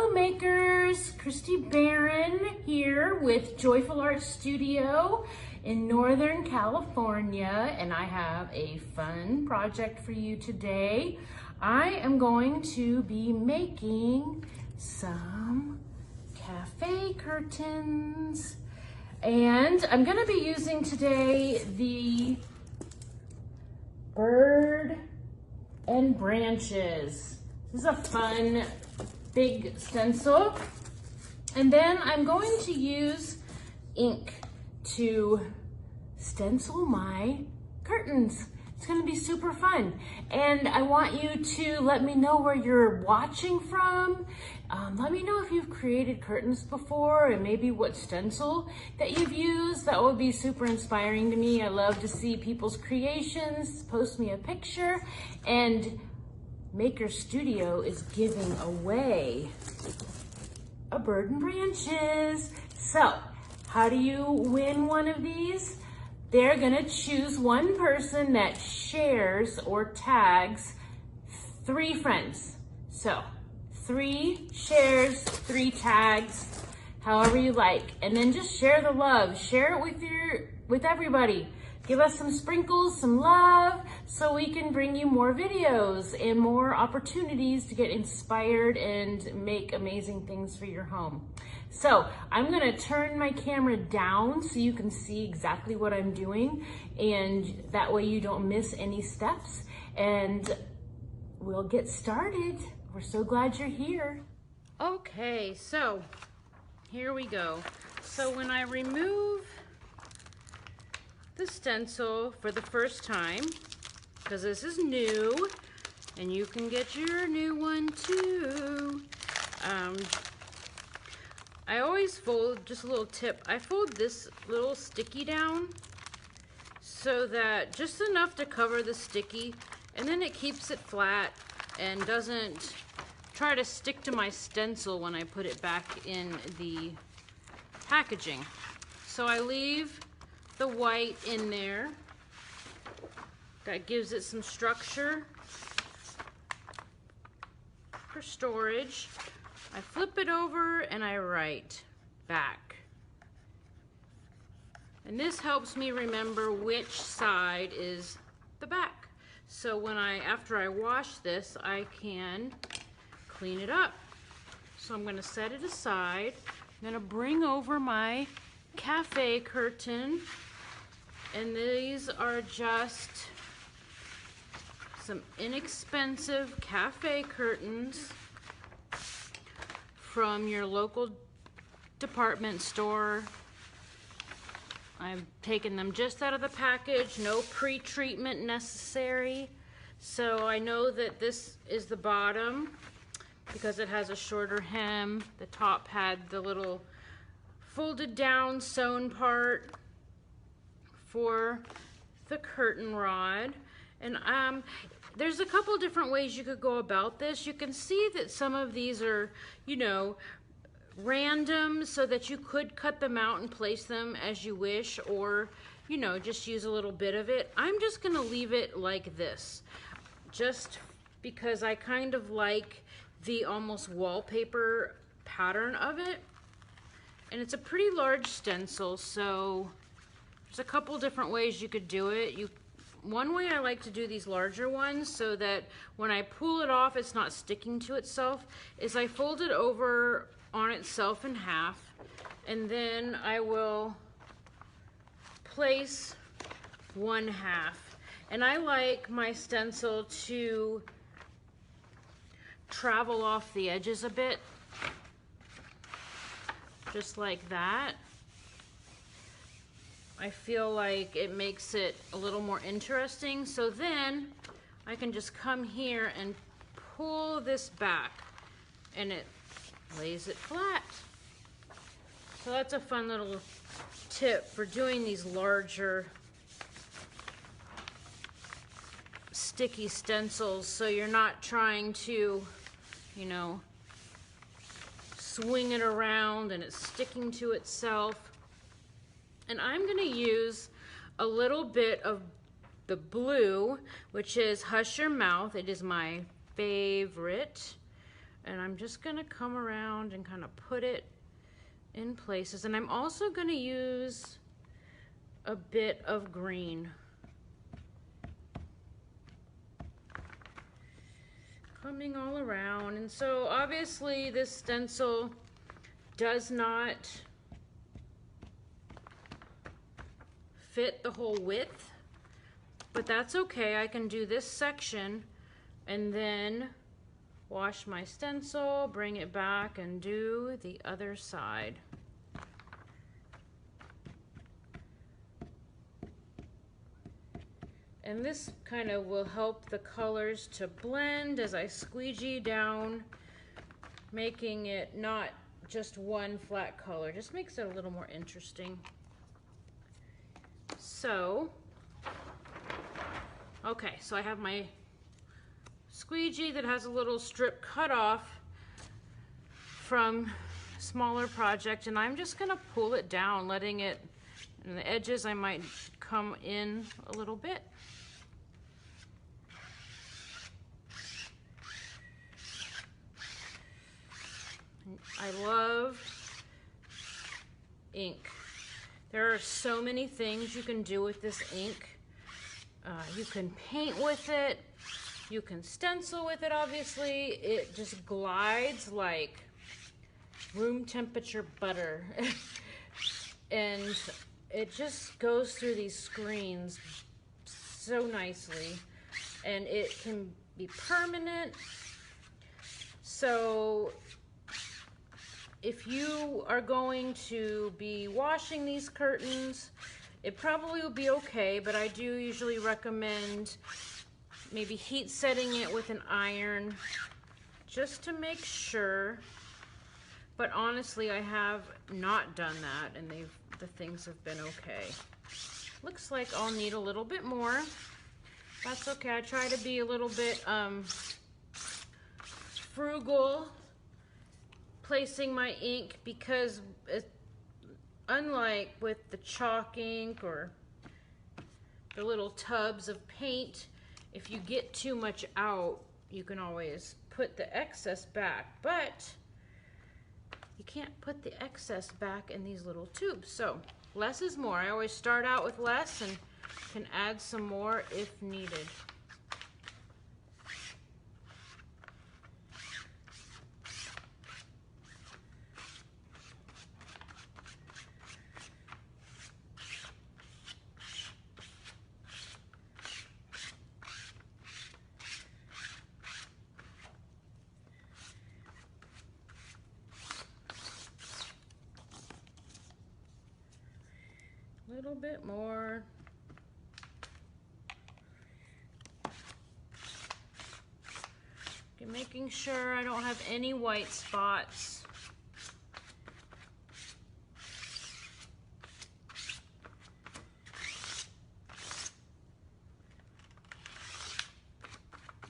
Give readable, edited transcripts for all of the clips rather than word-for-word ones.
Hello makers, Christy Barron here with Joyful Art Studio in Northern California, and I have a fun project for you today. I am going to be making some cafe curtains, and I'm going to be using today the bird and branches. This is a fun big stencil. And then I'm going to use ink to stencil my curtains. It's gonna be super fun. And I want you to let me know where you're watching from. Let me know if you've created curtains before and maybe what stencil that you've used. That would be super inspiring to me. I love to see people's creations. Post me a picture. And Maker Studio is giving away a bird and branches. So how do you win one of these? They're gonna choose one person that shares or tags 3 friends. So 3 shares, 3 tags, however you like. And then just share the love. Share it with everybody. Give us some sprinkles, some love, so we can bring you more videos and more opportunities to get inspired and make amazing things for your home. So I'm gonna turn my camera down so you can see exactly what I'm doing, and that way you don't miss any steps, and we'll get started. We're so glad you're here. Okay, so here we go. So when I remove the stencil for the first time, because this is new and you can get your new one too. I always fold, just a little tip, I fold this little sticky down so that just enough to cover the sticky, and then it keeps it flat and doesn't try to stick to my stencil when I put it back in the packaging. So I leave the white in there. That gives it some structure for storage. I flip it over and I write back. And this helps me remember which side is the back. So when after I wash this, I can clean it up. So I'm gonna set it aside. I'm gonna bring over my cafe curtain, and these are just some inexpensive cafe curtains from your local department store. I've taken them just out of the package, no pre-treatment necessary. So I know that this is the bottom because it has a shorter hem. The top had the little folded down sewn part for the curtain rod. And there's a couple different ways you could go about this. You can see that some of these are, you know, random, so that you could cut them out and place them as you wish, or, you know, just use a little bit of it. I'm just gonna leave it like this, just because I kind of like the almost wallpaper pattern of it. And it's a pretty large stencil, so there's a couple different ways you could do it. One way I like to do these larger ones so that when I pull it off, it's not sticking to itself, is I fold it over on itself in half, and then I will place one half. And I like my stencil to travel off the edges a bit, just like that. I feel like it makes it a little more interesting. So then I can just come here and pull this back, and it lays it flat. So that's a fun little tip for doing these larger sticky stencils, so you're not trying to, you know, swing it around and it's sticking to itself. And I'm gonna use a little bit of the blue, which is Hush Your Mouth. It is my favorite. And I'm just gonna come around and kind of put it in places. And I'm also gonna use a bit of green. Coming all around. And so obviously this stencil does not fit the whole width, but that's okay. I can do this section and then wash my stencil, bring it back, and do the other side. And this kind of will help the colors to blend as I squeegee down, making it not just one flat color. Just makes it a little more interesting. So, okay, so I have my squeegee that has a little strip cut off from smaller project, and I'm just gonna pull it down, letting it, in the edges I might come in a little bit. I love ink. There are so many things you can do with this ink. You can paint with it. You can stencil with it, obviously. It just glides like room temperature butter. And it just goes through these screens so nicely. And it can be permanent. So if you are going to be washing these curtains, it probably will be okay, but I do usually recommend maybe heat setting it with an iron just to make sure. But honestly, I have not done that, and the things have been okay. Looks like I'll need a little bit more. That's okay. I try to be a little bit frugal placing my ink, because unlike with the chalk ink or the little tubs of paint, if you get too much out, you can always put the excess back, but you can't put the excess back in these little tubes. So less is more. I always start out with less and can add some more if needed. A little bit more. Okay, making sure I don't have any white spots.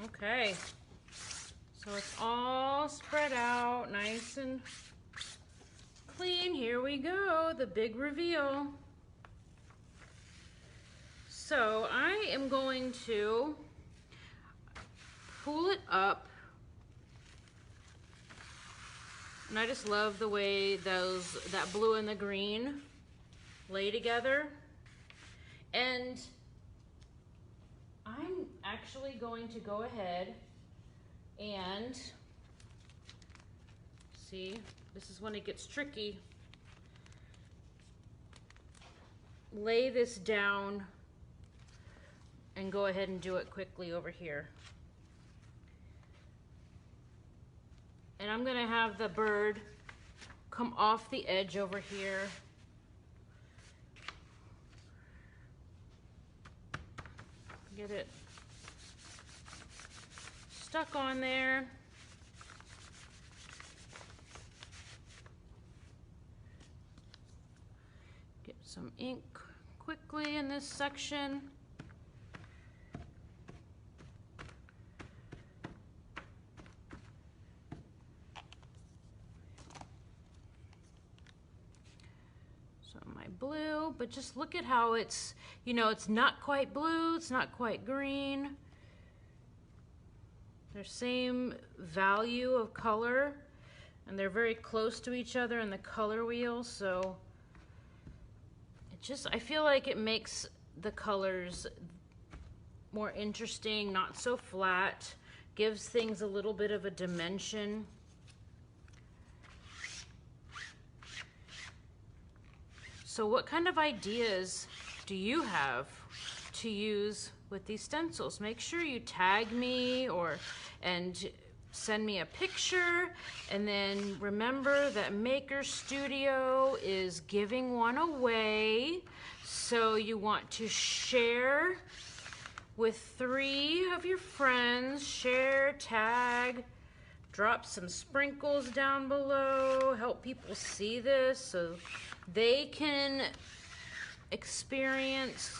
Okay, so it's all spread out nice and clean. Here we go, the big reveal. So I am going to pull it up, and I just love the way that blue and the green lay together. And I'm actually going to go ahead and see, this is when it gets tricky, lay this down and go ahead and do it quickly over here. And I'm gonna have the bird come off the edge over here. Get it stuck on there. Get some ink quickly in this section. Blue, but just look at how it's, you know, it's not quite blue, it's not quite green. They're same value of color, and they're very close to each other in the color wheel, so I feel like it makes the colors more interesting, not so flat, gives things a little bit of a dimension. So what kind of ideas do you have to use with these stencils? Make sure you tag me and send me a picture, and then remember that Maker Studio is giving one away, so you want to share with 3 of your friends. Share, tag, drop some sprinkles down below, help people see this so they can experience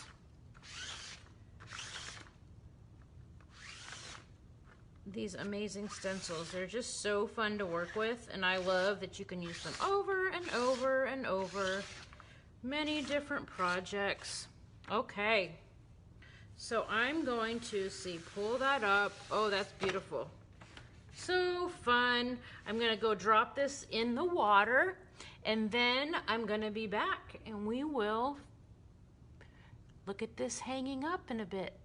these amazing stencils. They're just so fun to work with, and I love that you can use them over and over and over. Many different projects. Okay, so I'm going to pull that up. Oh, that's beautiful. So fun. I'm gonna go drop this in the water, and then I'm gonna be back and we will look at this hanging up in a bit.